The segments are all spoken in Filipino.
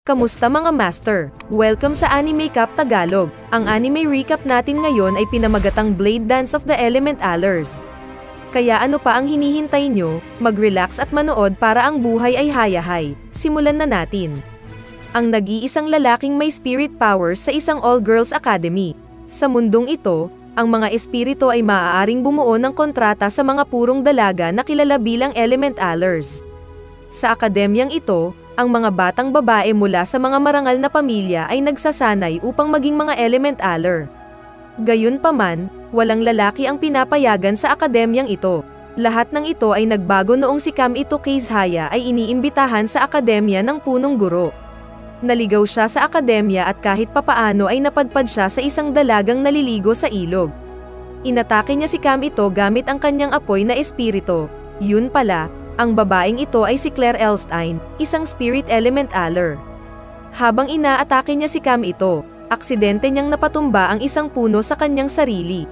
Kamusta mga master? Welcome sa Anime Cap Tagalog. Ang anime recap natin ngayon ay pinamagatang Blade Dance of the Elementalers. Kaya ano pa ang hinihintay nyo? Mag-relax at manood para ang buhay ay hayahay. Simulan na natin. Ang nag-iisang lalaking may spirit powers sa isang all-girls academy. Sa mundong ito, ang mga espiritu ay maaaring bumuo ng kontrata sa mga purong dalaga na kilala bilang Elementalers. Sa akademyang ito, ang mga batang babae mula sa mga marangal na pamilya ay nagsasanay upang maging mga Elementaler. Gayunpaman, walang lalaki ang pinapayagan sa akademyang ito. Lahat ng ito ay nagbago noong si Kamito Keizhaya ay iniimbitahan sa akademya ng punong guro. Naligaw siya sa akademya at kahit papaano ay napadpad siya sa isang dalagang naliligo sa ilog. Inatake niya si Kamito gamit ang kanyang apoy na espiritu. Yun pala, ang babaeng ito ay si Claire Elstein, isang spirit elementaler. Habang inaatake niya si Kamito, aksidente niyang napatumba ang isang puno sa kanyang sarili.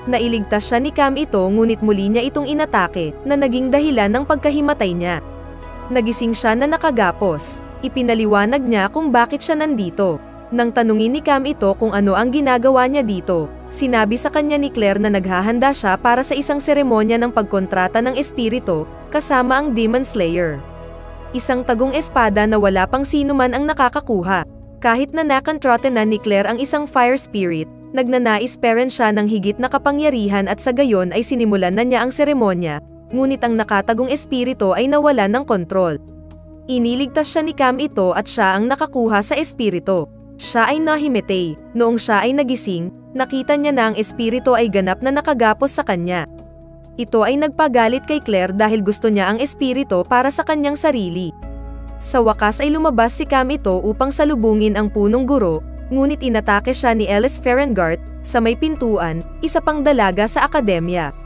Nailigtas siya ni Kamito ngunit muli niya itong inatake, na naging dahilan ng pagkahimatay niya. Nagising siya na nakagapos. Ipinaliwanag niya kung bakit siya nandito. Nang tanungin ni Kamito kung ano ang ginagawa niya dito, sinabi sa kanya ni Claire na naghahanda siya para sa isang seremonya ng pagkontrata ng espiritu, kasama ang Demon Slayer. Isang tagong espada na wala pang sino man ang nakakakuha. Kahit na nakontrata na ni Claire ang isang fire spirit, nagnanais pa rin siya ng higit na kapangyarihan at sa gayon ay sinimulan na niya ang seremonya, ngunit ang nakatagong espiritu ay nawala ng kontrol. Iniligtas siya ni Kamito at siya ang nakakuha sa espiritu. Siya ay nahimatay. Noong siya ay nagising, nakita niya na ang espiritu ay ganap na nakagapos sa kanya. Ito ay nagpagalit kay Claire dahil gusto niya ang espiritu para sa kanyang sarili. Sa wakas ay lumabas si Kamito upang salubungin ang punong guro, ngunit inatake siya ni Ellis Ferengart, sa may pintuan, isa pang dalaga sa akademya.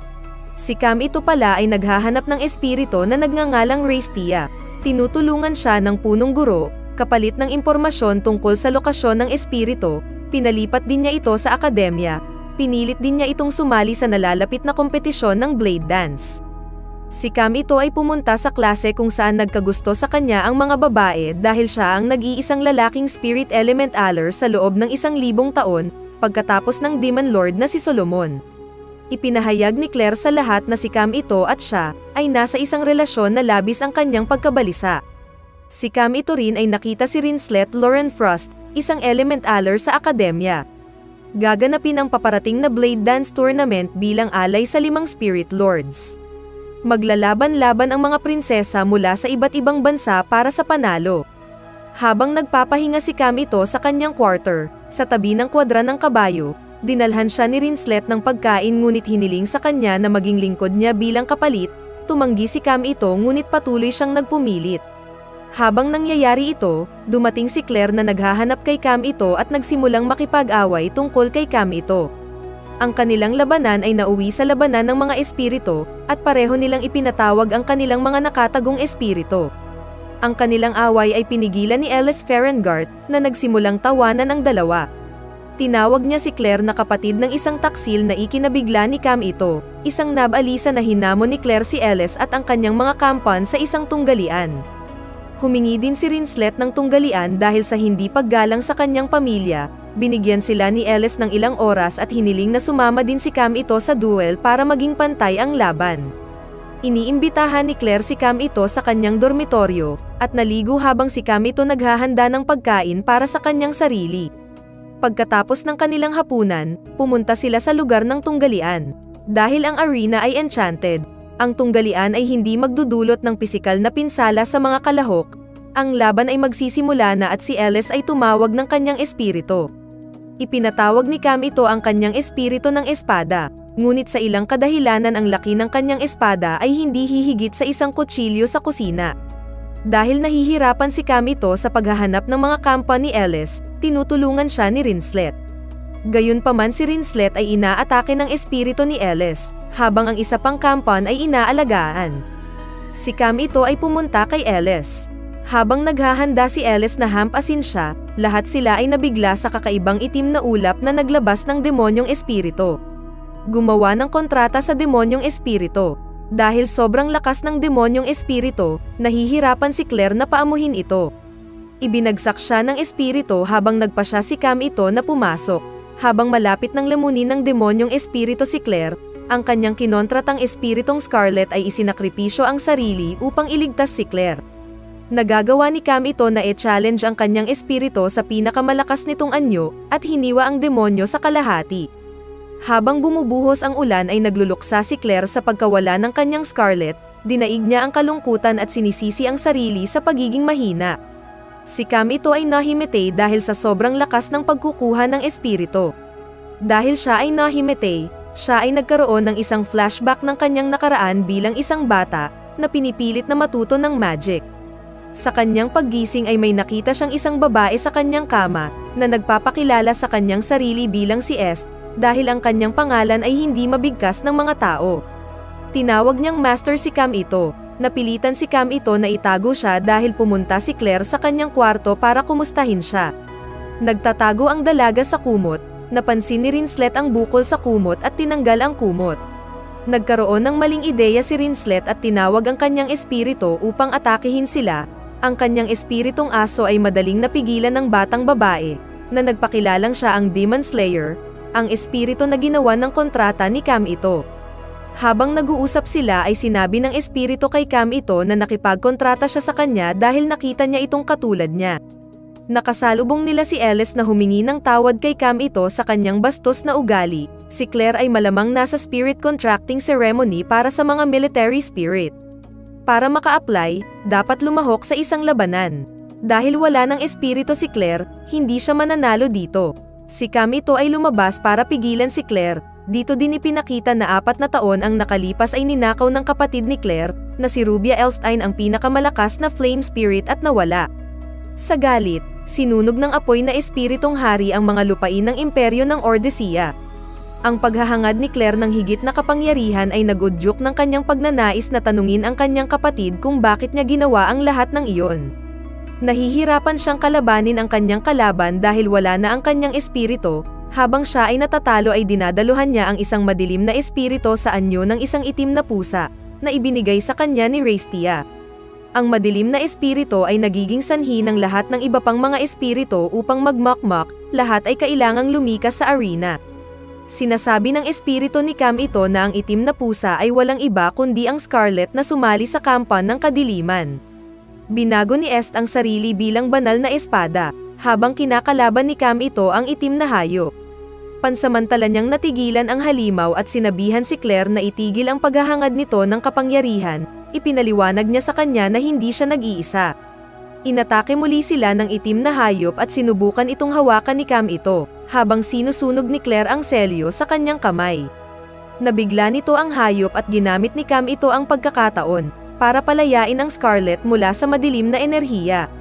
Si Kamito pala ay naghahanap ng espiritu na nagngangalang Raistia. Tinutulungan siya ng punong guro, kapalit ng impormasyon tungkol sa lokasyon ng espiritu, pinalipat din niya ito sa akademya. Pinilit din niya itong sumali sa nalalapit na kompetisyon ng Blade Dance. Si Kamito ay pumunta sa klase kung saan nagkagusto sa kanya ang mga babae dahil siya ang nag-iisang lalaking spirit elementaler sa loob ng 1,000 taon, pagkatapos ng Demon Lord na si Solomon. Ipinahayag ni Claire sa lahat na si Kamito at siya ay nasa isang relasyon na labis ang kanyang pagkabalisa. Si Kamito rin ay nakita si Rinslet Lauren Frost, isang elementaler sa akademya. Gaganapin ang paparating na Blade Dance Tournament bilang alay sa 5 Spirit Lords. Maglalaban-laban ang mga prinsesa mula sa iba't ibang bansa para sa panalo. Habang nagpapahinga si Kamito sa kanyang quarter, sa tabi ng kwadra ng kabayo, dinalhan siya ni Rinslet ng pagkain ngunit hiniling sa kanya na maging lingkod niya bilang kapalit. Tumanggi si Kamito ngunit patuloy siyang nagpumilit. Habang nangyayari ito, dumating si Claire na naghahanap kay Kamito at nagsimulang makipag-away tungkol kay Kamito. Ang kanilang labanan ay nauwi sa labanan ng mga espiritu, at pareho nilang ipinatawag ang kanilang mga nakatagong espiritu. Ang kanilang away ay pinigilan ni Ellis Ferengart, na nagsimulang tawanan ang dalawa. Tinawag niya si Claire na kapatid ng isang taksil na ikinabigla ni Kamito, isang nabalisa na hinamon ni Claire si Ellis at ang kanyang mga kampan sa isang tunggalian. Humingi din si Rinslet ng tunggalian dahil sa hindi paggalang sa kanyang pamilya. Binigyan sila ni Ellis ng ilang oras at hiniling na sumama din si Kamito sa duel para maging pantay ang laban. Iniimbitahan ni Claire si Kamito sa kanyang dormitoryo, at naligo habang si Kamito naghahanda ng pagkain para sa kanyang sarili. Pagkatapos ng kanilang hapunan, pumunta sila sa lugar ng tunggalian. Dahil ang arena ay enchanted, ang tunggalian ay hindi magdudulot ng pisikal na pinsala sa mga kalahok. Ang laban ay magsisimula na at si Ellis ay tumawag ng kanyang espiritu. Ipinatawag ni Kamito ang kanyang espiritu ng espada, ngunit sa ilang kadahilanan ang laki ng kanyang espada ay hindi hihigit sa isang kutsilyo sa kusina. Dahil nahihirapan si Kamito sa paghahanap ng mga kampa ni Ellis, tinutulungan siya ni Rinslet. Gayunpaman si Rinslet ay inaatake ng espiritu ni Ellis, habang ang isa pang kampan ay inaalagaan. Si Kamito ay pumunta kay Ellis. Habang naghahanda si Ellis na hampasin siya, lahat sila ay nabigla sa kakaibang itim na ulap na naglabas ng demonyong espiritu. Gumawa ng kontrata sa demonyong espiritu. Dahil sobrang lakas ng demonyong espiritu, nahihirapan si Claire na paamuhin ito. Ibinagsak siya ng espiritu habang nagpasya si Cam ito na pumasok. Habang malapit ng lamunin ng demonyong espiritu si Claire, ang kanyang kinontratang espiritong Scarlet ay isinakripisyo ang sarili upang iligtas si Claire. Nagagawa ni Cam ito na e-challenge ang kanyang espiritu sa pinakamalakas nitong anyo at hiniwa ang demonyo sa kalahati. Habang bumubuhos ang ulan ay nagluluksa si Claire sa pagkawala ng kanyang Scarlet, dinaig niya ang kalungkutan at sinisisi ang sarili sa pagiging mahina. Si Cam ito ay nahimatay dahil sa sobrang lakas ng pagkukuha ng espiritu. Dahil siya ay nahimatay, siya ay nagkaroon ng isang flashback ng kanyang nakaraan bilang isang bata na pinipilit na matuto ng magic. Sa kanyang paggising ay may nakita siyang isang babae sa kanyang kama na nagpapakilala sa kanyang sarili bilang si Est dahil ang kanyang pangalan ay hindi mabigkas ng mga tao. Tinawag niyang master si Cam ito. Napilitan si Cam ito na itago siya dahil pumunta si Claire sa kanyang kwarto para kumustahin siya. Nagtatago ang dalaga sa kumot, napansin ni Rinslet ang bukol sa kumot at tinanggal ang kumot. Nagkaroon ng maling ideya si Rinslet at tinawag ang kanyang espiritu upang atakihin sila. Ang kanyang espiritong aso ay madaling napigilan ng batang babae, na nagpakilalang siya ang Demon Slayer, ang espiritu na ginawa ng kontrata ni Cam ito. Habang nag-uusap sila ay sinabi ng espiritu kay Cam ito na nakipagkontrata siya sa kanya dahil nakita niya itong katulad niya. Nakasalubong nila si Ellis na humingi ng tawad kay Cam ito sa kanyang bastos na ugali. Si Claire ay malamang nasa spirit contracting ceremony para sa mga military spirit. Para maka-apply, dapat lumahok sa isang labanan. Dahil wala ng espiritu si Claire, hindi siya mananalo dito. Si Cam ito ay lumabas para pigilan si Claire. Dito din ipinakita na 4 na taon ang nakalipas ay ninakaw ng kapatid ni Claire, na si Rubia Elstein ang pinakamalakas na flame spirit at nawala. Sa galit, sinunog ng apoy na espiritong hari ang mga lupain ng imperyo ng Ordesia. Ang paghahangad ni Claire ng higit na kapangyarihan ay nagudyok ng kanyang pagnanais na tanungin ang kanyang kapatid kung bakit niya ginawa ang lahat ng iyon. Nahihirapan siyang kalabanin ang kanyang kalaban dahil wala na ang kanyang espiritu. Habang siya ay natatalo ay dinadaluhan niya ang isang madilim na espiritu sa anyo ng isang itim na pusa, na ibinigay sa kanya ni Raistia. Ang madilim na espiritu ay nagiging sanhi ng lahat ng iba pang mga espiritu upang magmakmak, lahat ay kailangang lumikas sa arena. Sinasabi ng espiritu ni Cam ito na ang itim na pusa ay walang iba kundi ang Scarlet na sumali sa kampan ng kadiliman. Binago ni Est ang sarili bilang banal na espada, habang kinakalaban ni Cam ito ang itim na hayop. Pansamantala niyang natigilan ang halimaw at sinabihan si Claire na itigil ang paghahangad nito ng kapangyarihan, ipinaliwanag niya sa kanya na hindi siya nag-iisa. Inatake muli sila ng itim na hayop at sinubukan itong hawakan ni Cam ito, habang sinusunog ni Claire ang selyo sa kanyang kamay. Nabigla nito ang hayop at ginamit ni Cam ito ang pagkakataon, para palayain ang Scarlet mula sa madilim na enerhiya.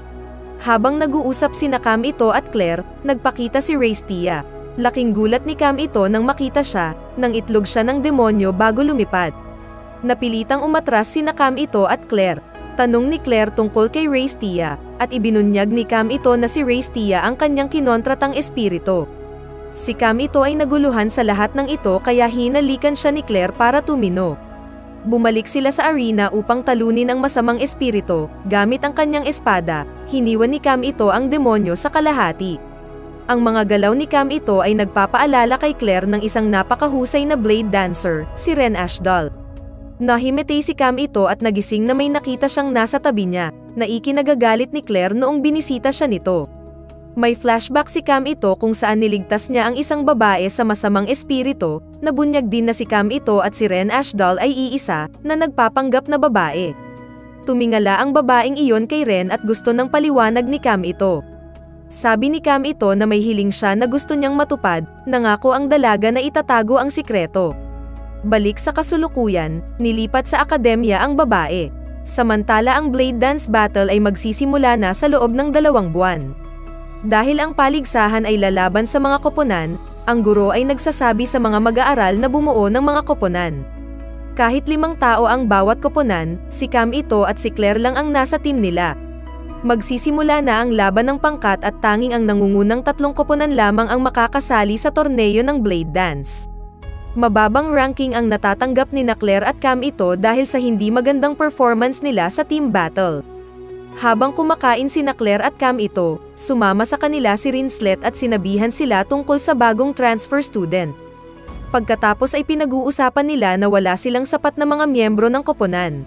Habang nag-uusap sina Cam ito at Claire, nagpakita si Raistia. Laking gulat ni Cam ito nang makita siya, nang itlog siya ng demonyo bago lumipad. Napilitang umatras sina Cam ito at Claire. Tanong ni Claire tungkol kay Raistia, at ibinunyag ni Cam ito na si Raistia ang kanyang kinontratang espiritu. Si Cam ito ay naguluhan sa lahat ng ito kaya hinalikan siya ni Claire para tumino. Bumalik sila sa arena upang talunin ang masamang espiritu, gamit ang kanyang espada, hiniwan ni Cam ito ang demonyo sa kalahati. Ang mga galaw ni Cam ito ay nagpapaalala kay Claire ng isang napakahusay na blade dancer, si Ren Ashdal. Nahimatay si Cam ito at nagising na may nakita siyang nasa tabi niya, na ikinagagalit ni Claire noong binisita siya nito. May flashback si Cam ito kung saan niligtas niya ang isang babae sa masamang espiritu, nabunyag din na si Cam ito at si Ren Ashdal ay iisa, na nagpapanggap na babae. Tumingala ang babaeng iyon kay Ren at gusto ng paliwanag ni Cam ito. Sabi ni Cam ito na may hiling siya na gusto niyang matupad, nangako ang dalaga na itatago ang sikreto. Balik sa kasulukuyan, nilipat sa akademya ang babae. Samantala ang Blade Dance Battle ay magsisimula na sa loob ng 2 buwan. Dahil ang paligsahan ay lalaban sa mga koponan, ang guro ay nagsasabi sa mga mag-aaral na bumuo ng mga koponan. Kahit 5 tao ang bawat koponan, si Cam ito at si Claire lang ang nasa team nila. Magsisimula na ang laban ng pangkat at tanging ang nangungunang 3 koponan lamang ang makakasali sa torneo ng Blade Dance. Mababang ranking ang natatanggap ni Claire at Cam ito dahil sa hindi magandang performance nila sa team battle. Habang kumakain sina Claire at Cam ito, sumama sa kanila si Rinslet at sinabihan sila tungkol sa bagong transfer student. Pagkatapos ay pinag-uusapan nila na wala silang sapat na mga miyembro ng koponan.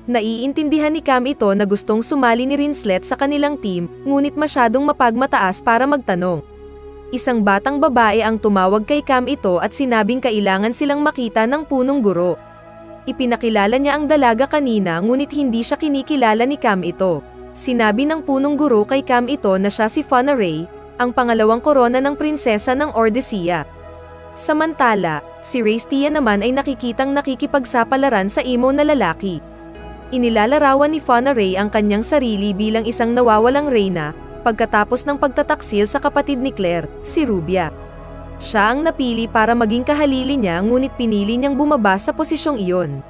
Naiintindihan ni Cam ito na gustong sumali ni Rinslet sa kanilang team, ngunit masyadong mapagmataas para magtanong. Isang batang babae ang tumawag kay Cam ito at sinabing kailangan silang makita ng punong guro. Ipinakilala niya ang dalaga kanina ngunit hindi siya kinikilala ni Cam ito. Sinabi ng punong guro kay Cam ito na siya si Fauna Rey, ang pangalawang korona ng prinsesa ng Ordessia. Samantala, si Raestia naman ay nakikitang nakikipagsapalaran sa emo na lalaki. Inilalarawan ni Fauna Rey ang kanyang sarili bilang isang nawawalang reyna, pagkatapos ng pagtataksil sa kapatid ni Claire, si Rubia. Siya ang napili para maging kahalili niya ngunit pinili niyang bumaba sa posisyong iyon.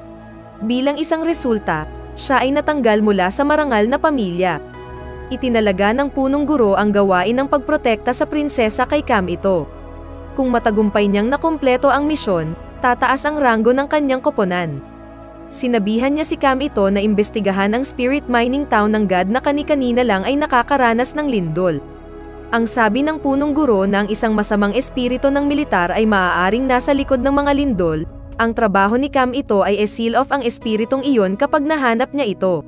Bilang isang resulta, siya ay natanggal mula sa marangal na pamilya. Itinalaga ng punong guro ang gawain ng pagprotekta sa prinsesa kay Cam ito. Kung matagumpay niyang nakumpleto ang misyon, tataas ang ranggo ng kanyang koponan. Sinabihan niya si Cam ito na imbestigahan ang spirit mining town ng god na kani-kanina lang ay nakakaranas ng lindol. Ang sabi ng punong guro na ang isang masamang espiritu ng militar ay maaaring nasa likod ng mga lindol, ang trabaho ni Cam ito ay seal off ang espiritong iyon kapag nahanap niya ito.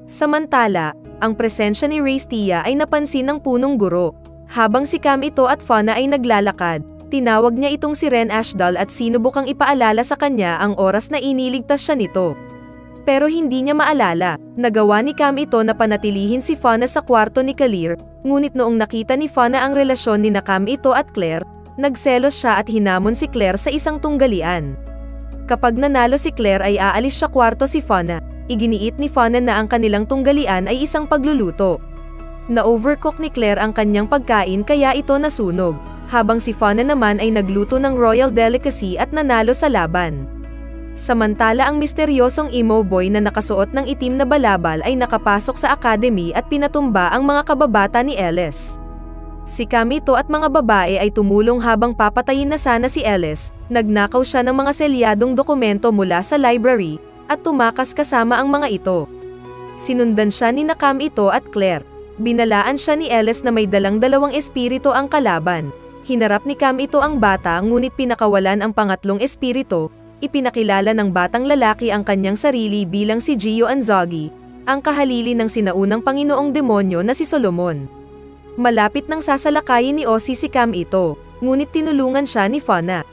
Samantala, ang presensya ni Raestia ay napansin ng punong guro. Habang si Cam ito at Fauna ay naglalakad, tinawag niya itong si Ren Ashdal at sinubukang ipaalala sa kanya ang oras na iniligtas siya nito. Pero hindi niya maalala, nagawa ni Cam ito na panatilihin si Fauna sa kwarto ni Kalir, ngunit noong nakita ni Fauna ang relasyon ni Cam ito at Claire, nagselos siya at hinamon si Claire sa isang tunggalian. Kapag nanalo si Claire ay aalis siya kwarto si Fauna, iginiit ni Fauna na ang kanilang tunggalian ay isang pagluluto. Na-overcook ni Claire ang kanyang pagkain kaya ito nasunog, habang si Fauna naman ay nagluto ng royal delicacy at nanalo sa laban. Samantala ang misteryosong emo boy na nakasuot ng itim na balabal ay nakapasok sa academy at pinatumba ang mga kababata ni Ellis. Si Cam ito at mga babae ay tumulong habang papatayin na sana si Ellis, nagnakaw siya ng mga selyadong dokumento mula sa library, at tumakas kasama ang mga ito. Sinundan siya ni Cam ito at Claire. Binalaan siya ni Ellis na may dalang dalawang espiritu ang kalaban. Hinarap ni Cam ito ang bata ngunit pinakawalan ang pangatlong espiritu. Ipinakilala ng batang lalaki ang kanyang sarili bilang si Gio Anzagi, ang kahalili ng sinaunang Panginoong Demonyo na si Solomon. Malapit nang sasalakayin ni Ozzy si Cam ito, ngunit tinulungan siya ni Fauna.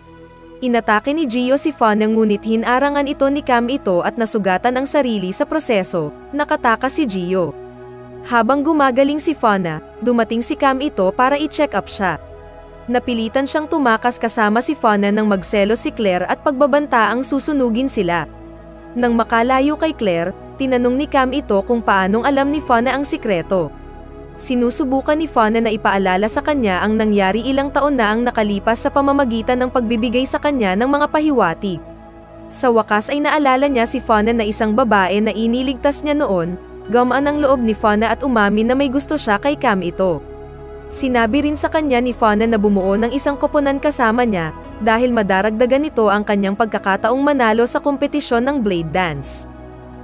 Inatake ni Gio si Fauna ngunit hinarangan ito ni Cam ito at nasugatan ang sarili sa proseso, nakatakas si Gio. Habang gumagaling si Fauna, dumating si Cam ito para i-check up siya. Napilitan siyang tumakas kasama si Fauna nang magselos si Claire at pagbabanta ang susunugin sila. Nang makalayo kay Claire, tinanong ni Cam ito kung paanong alam ni Fauna ang sikreto. Sinusubukan ni Fauna na ipaalala sa kanya ang nangyari ilang taon na ang nakalipas sa pamamagitan ng pagbibigay sa kanya ng mga pahiwatig. Sa wakas ay naalala niya si Fauna na isang babae na iniligtas niya noon, gamaan ang loob ni Fauna at umamin na may gusto siya kay Cam ito. Sinabi rin sa kanya ni Fauna na bumuo ng isang koponan kasama niya, dahil madaragdagan nito ang kanyang pagkakataong manalo sa kompetisyon ng Blade Dance.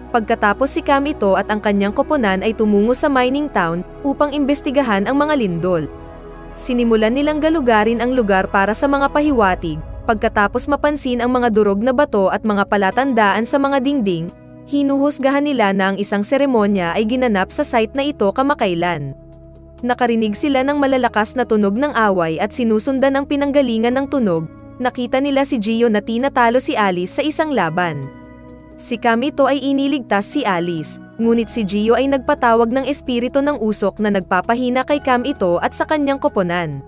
Pagkatapos si Cam ito at ang kanyang koponan ay tumungo sa mining town, upang imbestigahan ang mga lindol. Sinimulan nilang galugarin ang lugar para sa mga pahiwatig, pagkatapos mapansin ang mga durog na bato at mga palatandaan sa mga dingding, hinuhusgahan nila na ang isang seremonya ay ginanap sa site na ito kamakailan. Nakarinig sila ng malalakas na tunog ng away at sinusundan ang pinanggalingan ng tunog. Nakita nila si Gio na tinatalo si Alice sa isang laban. Si Cam ito ay iniligtas si Alice, ngunit si Gio ay nagpatawag ng espiritu ng usok na nagpapahina kay Cam ito at sa kanyang koponan.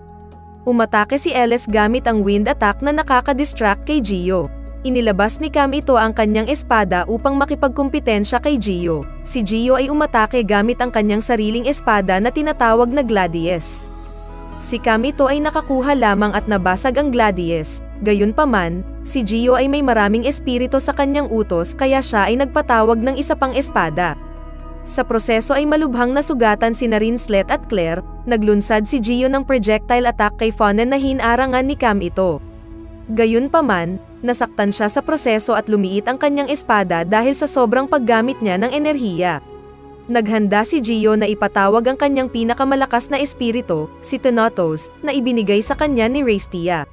Umatake si Ellis gamit ang wind attack na nakaka-distract kay Gio. Inilabas ni Cam ito ang kanyang espada upang makipagkumpetensya kay Gio. Si Gio ay umatake gamit ang kanyang sariling espada na tinatawag na Gladius. Si Cam ito ay nakakuha lamang at nabasag ang Gladius. Gayunpaman, si Gio ay may maraming espiritu sa kanyang utos kaya siya ay nagpatawag ng isa pang espada. Sa proseso ay malubhang nasugatan sina Rinslet at Claire. Naglunsad si Gio ng projectile attack kay Fauna na hinarangan ni Cam ito. Gayunpaman, nasaktan siya sa proseso at lumiit ang kanyang espada dahil sa sobrang paggamit niya ng enerhiya. Naghanda si Gio na ipatawag ang kanyang pinakamalakas na espiritu, si Thanatos, na ibinigay sa kanya ni Raistia.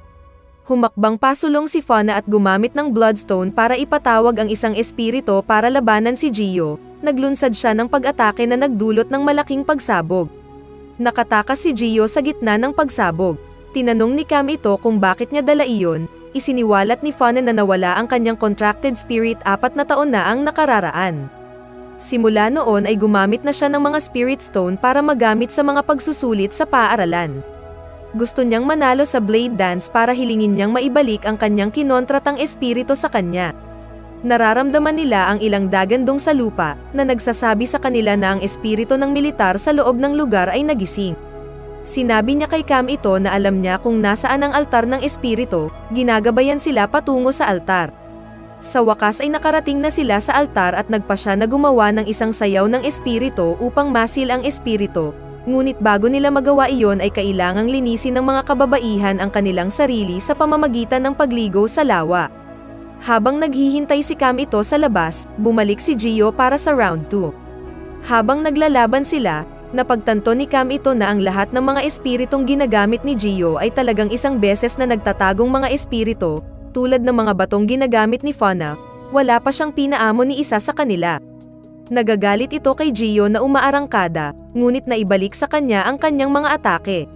Humakbang pasulong si Fauna at gumamit ng Bloodstone para ipatawag ang isang espiritu para labanan si Gio. Naglunsad siya ng pag-atake na nagdulot ng malaking pagsabog. Nakatakas si Gio sa gitna ng pagsabog. Tinanong ni Cam ito kung bakit niya dala iyon. Isiniwalat ni Fauna na nawala ang kanyang contracted spirit 4 na taon na ang nakararaan. Simula noon ay gumamit na siya ng mga Spirit Stone para magamit sa mga pagsusulit sa paaralan. Gusto niyang manalo sa Blade Dance para hilingin niyang maibalik ang kanyang kinontratang espiritu sa kanya. Nararamdaman nila ang ilang dagandong sa lupa na nagsasabi sa kanila na ang espiritu ng militar sa loob ng lugar ay nagising. Sinabi niya kay Cam ito na alam niya kung nasaan ang altar ng espiritu, ginagabayan sila patungo sa altar. Sa wakas ay nakarating na sila sa altar at nagpa siya na gumawa ng isang sayaw ng espiritu upang masil ang espiritu. Ngunit bago nila magawa iyon ay kailangang linisin ng mga kababaihan ang kanilang sarili sa pamamagitan ng pagligo sa lawa. Habang naghihintay si Cam ito sa labas, bumalik si Gio para sa round 2. Habang naglalaban sila, napagtanto ni Cam ito na ang lahat ng mga espiritong ginagamit ni Gio ay talagang isang beses na nagtatagong mga espiritu. Tulad ng mga batong ginagamit ni Fauna, wala pa siyang pinaamo ni isa sa kanila. Nagagalit ito kay Gio na umaarangkada, ngunit naibalik sa kanya ang kanyang mga atake.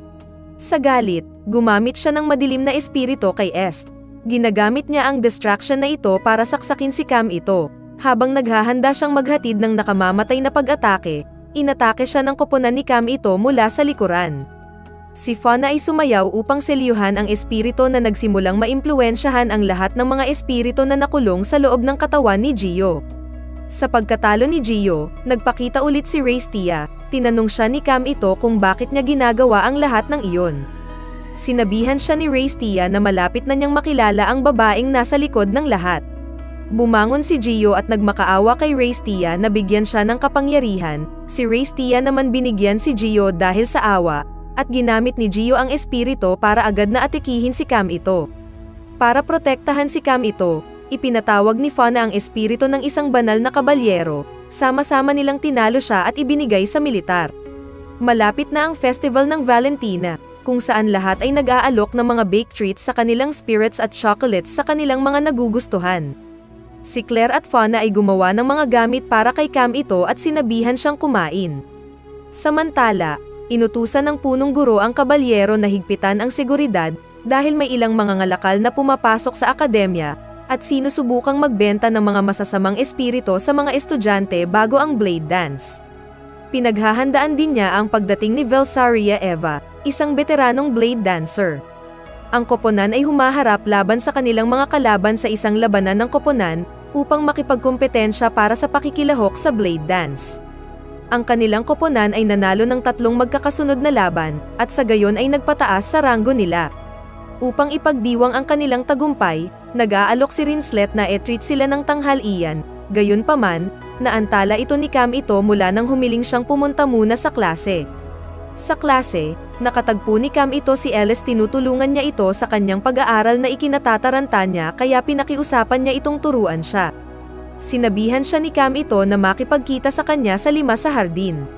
Sa galit, gumamit siya ng madilim na espiritu kay Est. Ginagamit niya ang distraction na ito para saksakin si Cam ito. Habang naghahanda siyang maghatid ng nakamamatay na pag-atake, inatake siya ng koponan ni Cam ito mula sa likuran. Si Fauna ay sumayaw upang selyuhan ang espiritu na nagsimulang maimpluwensyahan ang lahat ng mga espiritu na nakulong sa loob ng katawan ni Gio. Sa pagkatalo ni Gio, nagpakita ulit si Raistia. Tinanong siya ni Cam ito kung bakit niya ginagawa ang lahat ng iyon. Sinabihan siya ni Raistia na malapit na niyang makilala ang babaeng nasa likod ng lahat. Bumangon si Gio at nagmakaawa kay Raistia na bigyan siya ng kapangyarihan. Si Raistia naman binigyan si Gio dahil sa awa, at ginamit ni Gio ang espiritu para agad na atikihin si Cam ito. Para protektahan si Cam ito, ipinatawag ni Fauna ang espiritu ng isang banal na kabalyero, sama-sama nilang tinalo siya at ibinigay sa militar. Malapit na ang festival ng Valentina, kung saan lahat ay nag-aalok ng mga baked treats sa kanilang spirits at chocolates sa kanilang mga nagugustuhan. Si Claire at Fauna ay gumawa ng mga gamit para kay Cam ito at sinabihan siyang kumain. Samantala, inutusan ng punong guro ang kabalyero na higpitan ang seguridad dahil may ilang mga ngalakal na pumapasok sa akademya at sinusubukang magbenta ng mga masasamang espiritu sa mga estudyante bago ang Blade Dance. Pinaghahandaan din niya ang pagdating ni Velsaria Eva, isang veteranong Blade Dancer. Ang koponan ay humaharap laban sa kanilang mga kalaban sa isang labanan ng koponan upang makipagkompetensya para sa pakikilahok sa Blade Dance. Ang kanilang koponan ay nanalo ng 3 magkakasunod na laban, at sa gayon ay nagpataas sa ranggo nila. Upang ipagdiwang ang kanilang tagumpay, nag-aalok si Rinslet na e-treat sila ng tanghalian. Gayunpaman, naantala ito ni Cam ito mula nang humiling siyang pumunta muna sa klase. Sa klase, nakatagpo ni Cam ito si Ellis. Tinutulungan niya ito sa kanyang pag-aaral na ikinatataranta niya kaya pinakiusapan niya itong turuan siya. Sinabihan siya ni Cam ito na makipagkita sa kanya sa 5 sa hardin.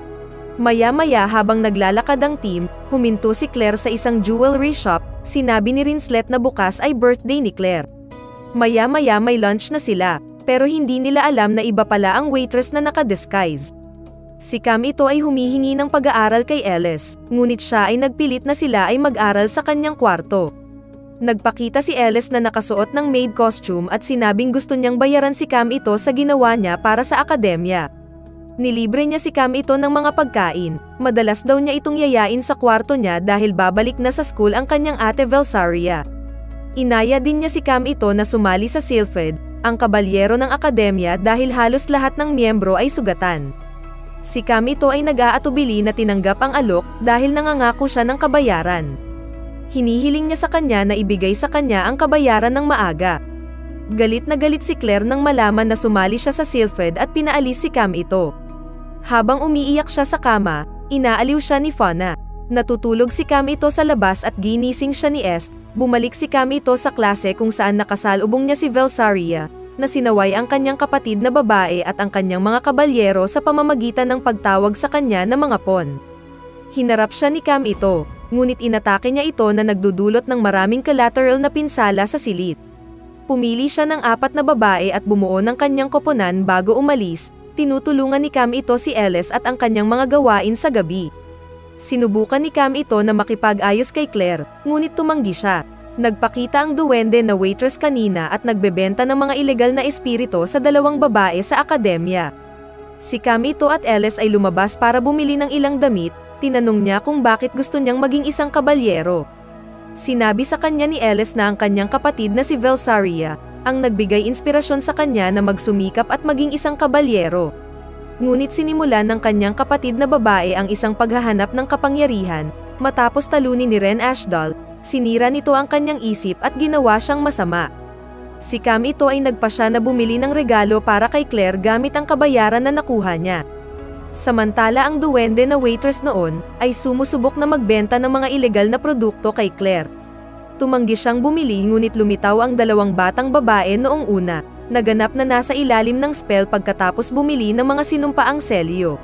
Maya-maya habang naglalakad ang team, huminto si Claire sa isang jewelry shop. Sinabi ni Rinslet na bukas ay birthday ni Claire. Maya-maya may lunch na sila, pero hindi nila alam na iba pala ang waitress na nakadisguise. Si Cam ito ay humihingi ng pag-aaral kay Ellis, ngunit siya ay nagpilit na sila ay mag-aral sa kanyang kwarto. Nagpakita si Ellis na nakasuot ng maid costume at sinabing gusto niyang bayaran si Cam ito sa ginawa niya para sa akademya. Nilibre niya si Cam ito ng mga pagkain. Madalas daw niya itong yayain sa kwarto niya dahil babalik na sa school ang kanyang ate Velsaria. Inaya din niya si Cam ito na sumali sa Sylphid, ang kabalyero ng akademya, dahil halos lahat ng miyembro ay sugatan. Si Cam ito ay nag-aatubili na tinanggap ang alok dahil nangangako siya ng kabayaran. Hinihiling niya sa kanya na ibigay sa kanya ang kabayaran ng maaga. Galit na galit si Claire nang malaman na sumali siya sa Sylphid at pinaalis si Cam ito. Habang umiiyak siya sa kama, inaaliw siya ni Fauna. Natutulog si Cam ito sa labas at ginising siya ni Est. Bumalik si Cam ito sa klase kung saan nakasalubong niya si Velsaria. na sinaway ang kanyang kapatid na babae at ang kanyang mga kabalyero sa pamamagitan ng pagtawag sa kanya na mga pon. Hinarap siya ni Cam ito, ngunit inatake niya ito na nagdudulot ng maraming collateral na pinsala sa silid. Pumili siya ng 4 na babae at bumuo ng kanyang koponan bago umalis. Tinutulungan ni Cam ito si Ellis at ang kanyang mga gawain sa gabi. Sinubukan ni Cam ito na makipag-ayos kay Claire, ngunit tumanggi siya. Nagpakita ang duwende na waitress kanina at nagbebenta ng mga ilegal na espiritu sa 2 babae sa akademya. Si Cam ito at Ellis ay lumabas para bumili ng ilang damit. Tinanong niya kung bakit gusto niyang maging isang kabalyero. Sinabi sa kanya ni Ellis na ang kanyang kapatid na si Velsaria ang nagbigay inspirasyon sa kanya na magsumikap at maging isang kabalyero. Ngunit sinimulan ng kanyang kapatid na babae ang isang paghahanap ng kapangyarihan. Matapos talunin ni Ren Ashdal, sinira nito ang kanyang isip at ginawa siyang masama. Si Cam ito ay nagpasya na bumili ng regalo para kay Claire gamit ang kabayaran na nakuha niya. Samantala ang duwende na waitress noon ay sumusubok na magbenta ng mga ilegal na produkto kay Claire. Tumanggi siyang bumili ngunit lumitaw ang 2 batang babae noong una, naganap na nasa ilalim ng spell pagkatapos bumili ng mga sinumpaang selyo.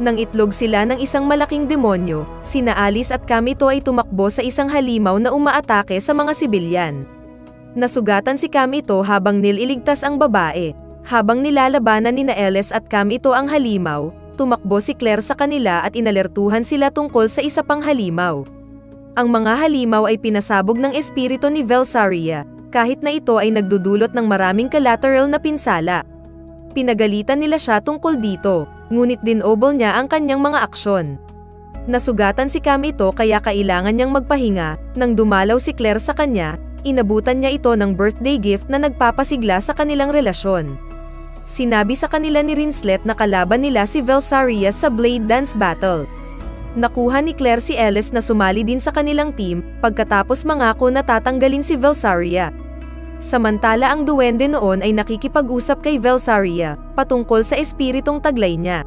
Nang itlog sila ng isang malaking demonyo, sina Alice at Cam ito ay tumakbo sa isang halimaw na umaatake sa mga sibilyan. Nasugatan si Cam ito habang nililigtas ang babae. Habang nilalabanan ni Ellis at Cam ito ang halimaw, tumakbo si Claire sa kanila at inalertuhan sila tungkol sa isa pang halimaw. Ang mga halimaw ay pinasabog ng espiritu ni Velsaria, kahit na ito ay nagdudulot ng maraming collateral na pinsala. Pinagalitan nila siya tungkol dito, ngunit dinobol niya ang kanyang mga aksyon. Nasugatan si Cam ito kaya kailangan niyang magpahinga. Nang dumalaw si Claire sa kanya, inabutan niya ito ng birthday gift na nagpapasigla sa kanilang relasyon. Sinabi sa kanila ni Rinslet na kalaban nila si Velsaria sa Blade Dance Battle. Nakuha ni Claire si Ellis na sumali din sa kanilang team, pagkatapos mangako na tatanggalin si Velsaria. Samantala ang duwende noon ay nakikipag-usap kay Velsaria, patungkol sa espiritong taglay niya.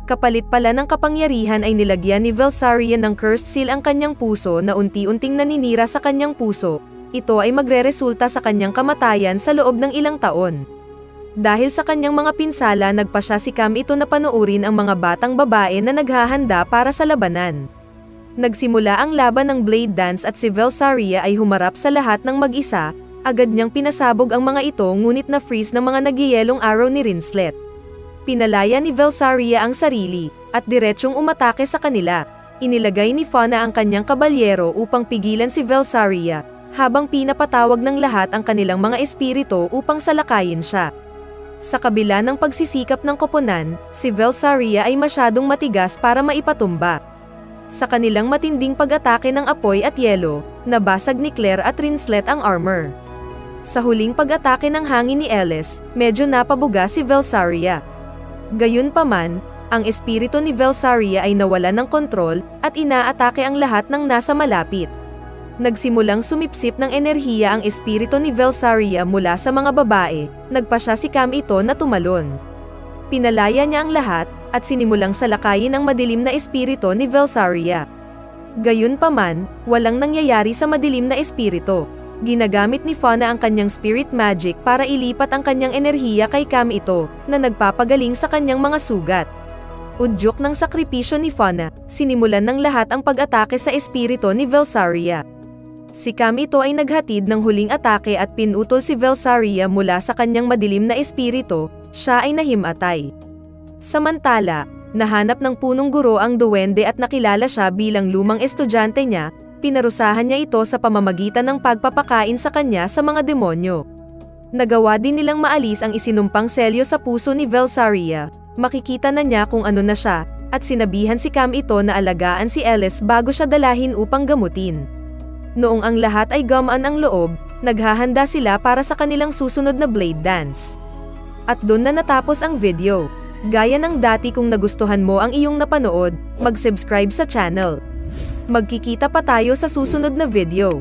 Kapalit pala ng kapangyarihan ay nilagyan ni Velsaria ng cursed seal ang kanyang puso na unti-unting naninira sa kanyang puso. Ito ay magreresulta sa kanyang kamatayan sa loob ng ilang taon. Dahil sa kanyang mga pinsala nagpasya si Cam ito na panoorin ang mga batang babae na naghahanda para sa labanan. Nagsimula ang laban ng Blade Dance at si Velsaria ay humarap sa lahat ng mag-isa, agad niyang pinasabog ang mga ito ngunit na-freeze ng mga nagyayelong arrow ni Rinslet. Pinalaya ni Velsaria ang sarili, at diretsyong umatake sa kanila. Inilagay ni Fauna ang kanyang kabalyero upang pigilan si Velsaria, habang pinapatawag ng lahat ang kanilang mga espiritu upang salakayin siya. Sa kabila ng pagsisikap ng koponan, si Velsaria ay masyadong matigas para maipatumba. Sa kanilang matinding pag-atake ng apoy at yelo, nabasag ni Claire at Rinslet ang armor. Sa huling pag-atake ng hangin ni Ellis, medyo napabuga si Velsaria. Gayunpaman, ang espiritu ni Velsaria ay nawalan ng kontrol at inaatake ang lahat ng nasa malapit. Nagsimulang sumipsip ng enerhiya ang espiritu ni Velsaria mula sa mga babae, nagpasya si Cam ito na tumalon. Pinalaya niya ang lahat, at sinimulang salakayin ang madilim na espiritu ni Velsaria. Gayunpaman, walang nangyayari sa madilim na espiritu. Ginagamit ni Fauna ang kanyang spirit magic para ilipat ang kanyang enerhiya kay Cam ito, na nagpapagaling sa kanyang mga sugat. Udyok ng sakripisyo ni Fauna, sinimulan ng lahat ang pag-atake sa espiritu ni Velsaria. Si Cam ito ay naghatid ng huling atake at pinutol si Velsaria mula sa kanyang madilim na espiritu, siya ay nahimatay. Samantala, nahanap ng punong guro ang duwende at nakilala siya bilang lumang estudyante niya, pinarusahan niya ito sa pamamagitan ng pagpapakain sa kanya sa mga demonyo. Nagawa din nilang maalis ang isinumpang selyo sa puso ni Velsaria, makikita na niya kung ano na siya, at sinabihan si Cam ito na alagaan si Ellis bago siya dalahin upang gamutin. Noong ang lahat ay gumaan ang loob, naghahanda sila para sa kanilang susunod na Blade Dance. At doon na natapos ang video. Gaya ng dati kung nagustuhan mo ang iyong napanood, mag-subscribe sa channel. Magkikita pa tayo sa susunod na video.